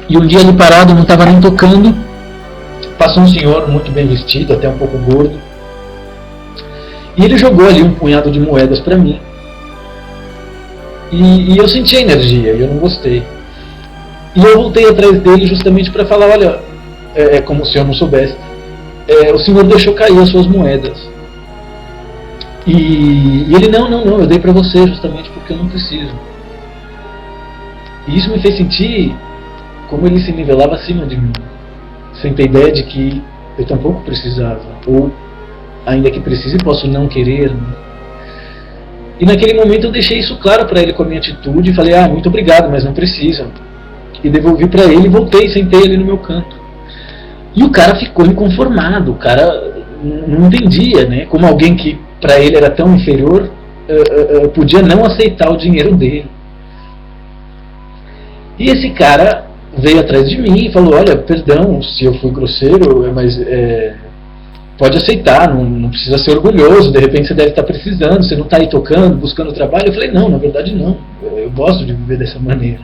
E um dia ali parado, não estava nem tocando, passou um senhor muito bem vestido, até um pouco gordo, e ele jogou ali um punhado de moedas para mim. E eu senti a energia, e eu não gostei. E eu voltei atrás dele justamente para falar, olha, como se eu não soubesse, o senhor deixou cair as suas moedas. E ele, não, eu dei para você justamente porque eu não preciso. E isso me fez sentir como ele se nivelava acima de mim, sem ter ideia de que eu tampouco precisava, ou ainda que precise posso não querer, né? E naquele momento eu deixei isso claro para ele com a minha atitude e falei, muito obrigado, mas não precisa. E devolvi para ele e voltei, sentei ali no meu canto. E o cara ficou inconformado, o cara não entendia, né? Como alguém que para ele era tão inferior podia não aceitar o dinheiro dele. E esse cara veio atrás de mim e falou, olha, perdão se eu fui grosseiro, mas pode aceitar, não precisa ser orgulhoso, de repente você deve estar precisando, você não está aí tocando, buscando trabalho. Eu falei, não, na verdade não, eu gosto de viver dessa maneira.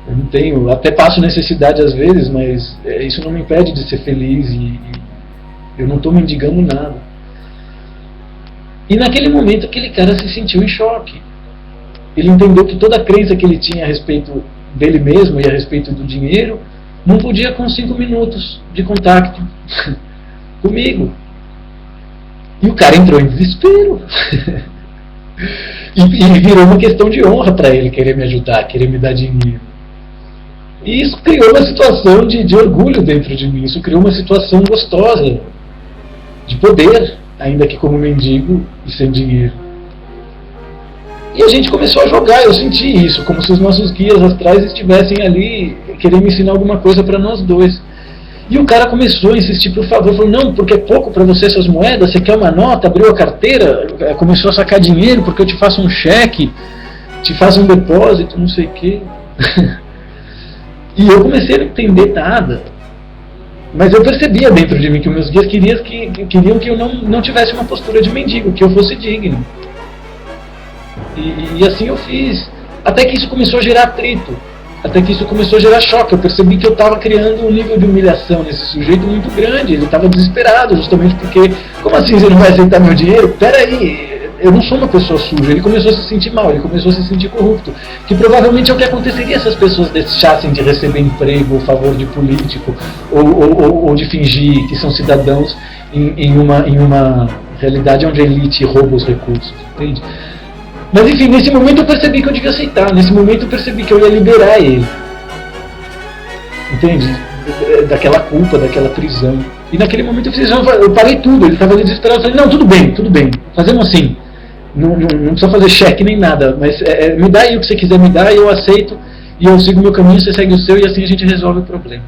Eu não tenho, até passo necessidade às vezes, mas isso não me impede de ser feliz e eu não estou mendigando nada. E naquele momento aquele cara se sentiu em choque. Ele entendeu que toda a crença que ele tinha a respeito dele mesmo e a respeito do dinheiro não podia com 5 minutos de contato comigo. E o cara entrou em desespero. e virou uma questão de honra para ele querer me ajudar, querer me dar dinheiro. E isso criou uma situação de orgulho dentro de mim. Isso criou uma situação gostosa de poder, ainda que como mendigo e sem dinheiro. E a gente começou a jogar, eu senti isso, como se os nossos guias astrais estivessem ali querendo me ensinar alguma coisa para nós dois. E o cara começou a insistir, por favor, falou, não, porque é pouco para você essas moedas, você quer uma nota, abriu a carteira, começou a sacar dinheiro porque eu te faço um cheque, te faço um depósito, não sei o quê. E eu comecei a não entender nada. Mas eu percebia dentro de mim que os meus guias queriam que eu não tivesse uma postura de mendigo, que eu fosse digno. E assim eu fiz. Até que isso começou a gerar atrito. Até que isso começou a gerar choque. Eu percebi que eu estava criando um nível de humilhação nesse sujeito muito grande. Ele estava desesperado, justamente porque, como assim você não vai aceitar meu dinheiro? Peraí, eu não sou uma pessoa suja. Ele começou a se sentir mal, ele começou a se sentir corrupto. Que provavelmente é o que aconteceria se as pessoas deixassem de receber emprego, ou favor de político, ou de fingir que são cidadãos em uma realidade onde a elite rouba os recursos, entende? Mas enfim, nesse momento eu percebi que eu devia aceitar, nesse momento eu percebi que eu ia liberar ele, entende? Daquela culpa, daquela prisão. E naquele momento eu parei tudo, ele estava ali desesperado, eu falei, não, tudo bem, fazemos assim, não precisa fazer cheque nem nada, mas me dá aí o que você quiser me dar e eu aceito, e eu sigo o meu caminho, você segue o seu, e assim a gente resolve o problema.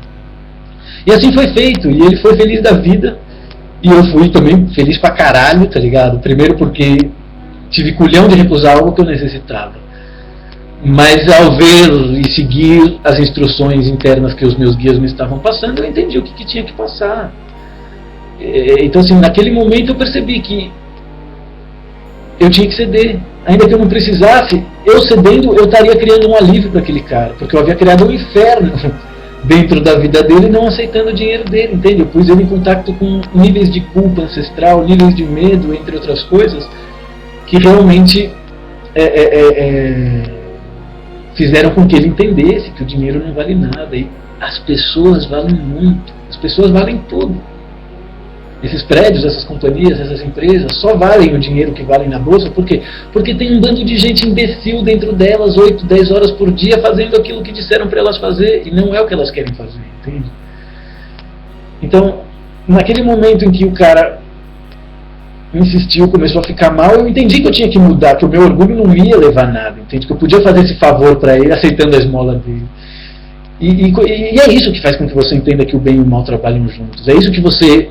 E assim foi feito, e ele foi feliz da vida, e eu fui também feliz pra caralho, tá ligado? Primeiro porque tive culhão de recusar algo que eu necessitava. Mas ao ver e seguir as instruções internas que os meus guias me estavam passando, eu entendi o que tinha que passar. Então, assim, naquele momento eu percebi que eu tinha que ceder. Ainda que eu não precisasse, eu cedendo, eu estaria criando um alívio para aquele cara, porque eu havia criado um inferno dentro da vida dele, não aceitando o dinheiro dele, entende? Eu pus ele em contato com níveis de culpa ancestral, níveis de medo, entre outras coisas, que realmente fizeram com que ele entendesse que o dinheiro não vale nada. E as pessoas valem muito, as pessoas valem tudo. Esses prédios, essas companhias, essas empresas só valem o dinheiro que valem na bolsa. Por quê? Porque tem um bando de gente imbecil dentro delas, 8, 10 horas por dia, fazendo aquilo que disseram para elas fazer, e não é o que elas querem fazer, entende? Então, naquele momento em que o cara insistiu, começou a ficar mal, eu entendi que eu tinha que mudar, que o meu orgulho não ia levar a nada, entende? Que eu podia fazer esse favor para ele, aceitando a esmola dele. E é isso que faz com que você entenda que o bem e o mal trabalham juntos. É isso que você...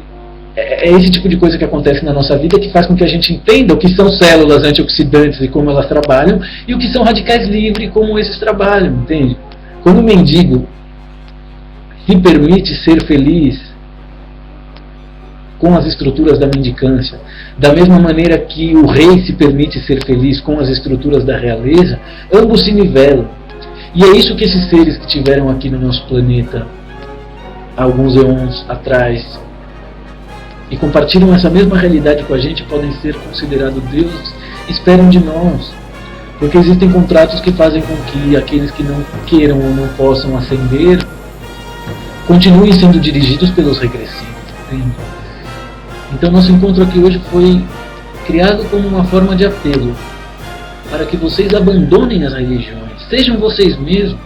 É esse tipo de coisa que acontece na nossa vida que faz com que a gente entenda o que são células antioxidantes e como elas trabalham, e o que são radicais livres e como esses trabalham, entende? Quando o mendigo se permite ser feliz com as estruturas da mendicância, da mesma maneira que o rei se permite ser feliz com as estruturas da realeza, ambos se nivelam. E é isso que esses seres que tiveram aqui no nosso planeta há alguns eons atrás e compartilham essa mesma realidade com a gente, podem ser considerados deuses, esperam de nós. Porque existem contratos que fazem com que aqueles que não queiram ou não possam ascender continuem sendo dirigidos pelos regressivos. Entende? Então nosso encontro aqui hoje foi criado como uma forma de apelo para que vocês abandonem as religiões, sejam vocês mesmos,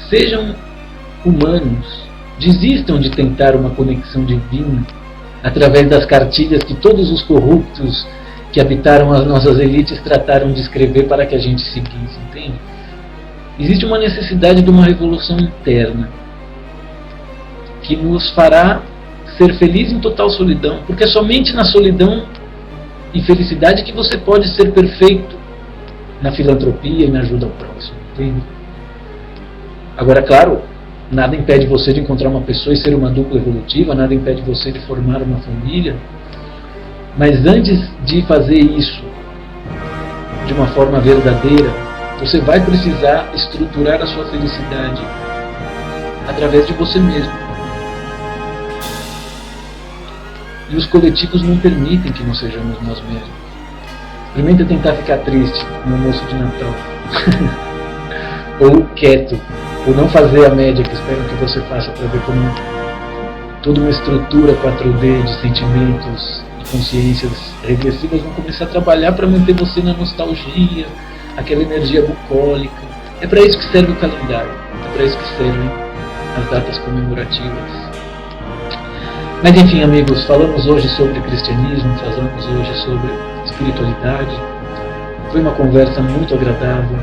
sejam humanos, desistam de tentar uma conexão divina através das cartilhas que todos os corruptos que habitaram as nossas elites trataram de escrever para que a gente seguisse, entende? Existe uma necessidade de uma revolução interna que nos fará ser feliz em total solidão, porque é somente na solidão e felicidade que você pode ser perfeito na filantropia e na ajuda ao próximo, entende? Agora, claro, nada impede você de encontrar uma pessoa e ser uma dupla evolutiva, nada impede você de formar uma família, mas antes de fazer isso de uma forma verdadeira, você vai precisar estruturar a sua felicidade através de você mesmo. E os coletivos não permitem que nós sejamos nós mesmos. Experimenta tentar ficar triste no almoço de Natal. Ou quieto. Ou não fazer a média que esperam que você faça para ver como toda uma estrutura 4D de sentimentos e consciências regressivas vão começar a trabalhar para manter você na nostalgia, aquela energia bucólica. É para isso que serve o calendário. É para isso que servem as datas comemorativas. Mas enfim, amigos, falamos hoje sobre cristianismo, falamos hoje sobre espiritualidade. Foi uma conversa muito agradável.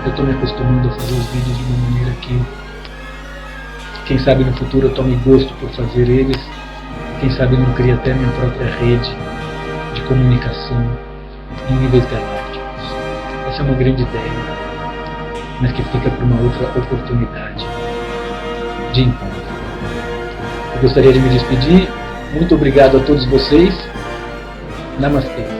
Eu estou me acostumando a fazer os vídeos de uma maneira que, quem sabe no futuro eu tome gosto por fazer eles. Quem sabe eu não crie até minha própria rede de comunicação em níveis galácticos. Essa é uma grande ideia, mas que fica para uma outra oportunidade de encontro. Eu gostaria de me despedir. Muito obrigado a todos vocês. Namastê.